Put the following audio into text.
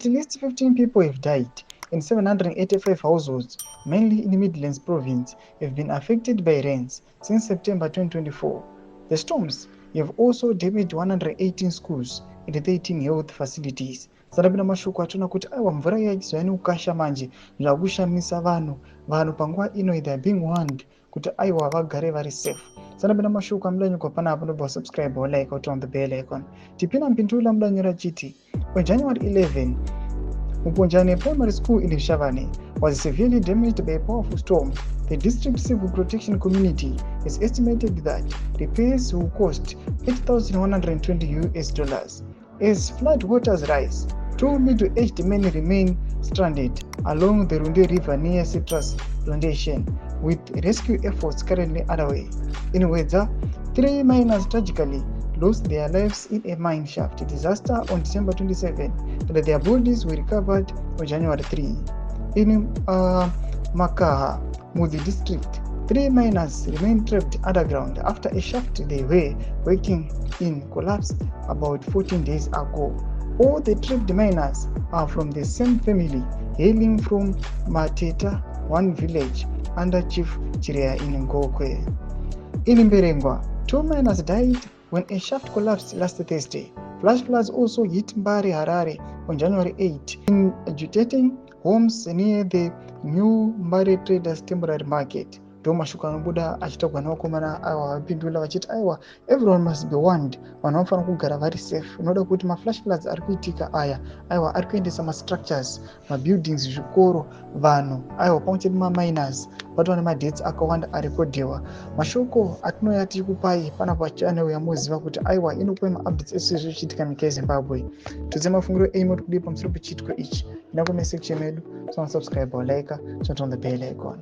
at least 15 people have died and 785 households, mainly in the Midlands province, have been affected by rains since September 2024. The storms have also damaged 118 schools and 13 health facilities. Sarabina mashoko atona kuti aiwa mvura yaizova neukasha manje zvakushamisa vanhu panguva ino they are being warned kuti aiwa vagare vari safe. Sarabina mashoko amudanyikwa panapa nobva subscribe or like or turn on the bell icon. Tipina mpindula mudanyora chiti on January 11 Uponjane Primary School in Shavane was severely damaged by a powerful storm. The district civil protection community has estimated that repairs will cost $8,120. As flood waters rise, 2 middle-aged men remain stranded along the Runde River near Citrus Plantation, with rescue efforts currently underway. In Wedza, 3 miners tragically lost their lives in a mine shaft disaster on December 27, but their bodies were recovered on January 3. In Makaha, Mudi district, 3 miners remain trapped underground after a shaft they were working in collapsed about 14 days ago. All the trapped miners are from the same family, hailing from Mateta, one village, under Chief Chirea in Ngokwe. In Mberengwa, 2 miners died when a shaft collapsed last Thursday. Flash floods also hit Mbare Harare on January 8, agitating homes near the new Mbare Traders Temporary Market. Mashuka anobuda achitogwa nevakomana ava vapindula vachiti aiwa everyone must be warned, vanhu vanofanira kugara vari safe. Unoda kuti maflash floods ari kuitika aya aiwa ari kuendesa mastructures, mabuildings, zvikoro, vanhu aiwa pamwe nemaminers vatova nemadebts akawanda arekodhewa. Mashoko atinouya tichikupai panapa pachannel yamuziva kuti aiwa inokupai maupdates ese zviri kuchiitika munyika yeZimbabwe. Tudze mafungiro enyu moti kudii pamusoro pechitiko ichi. Ina comment section medu, subscribe or like, turn on the bell icon.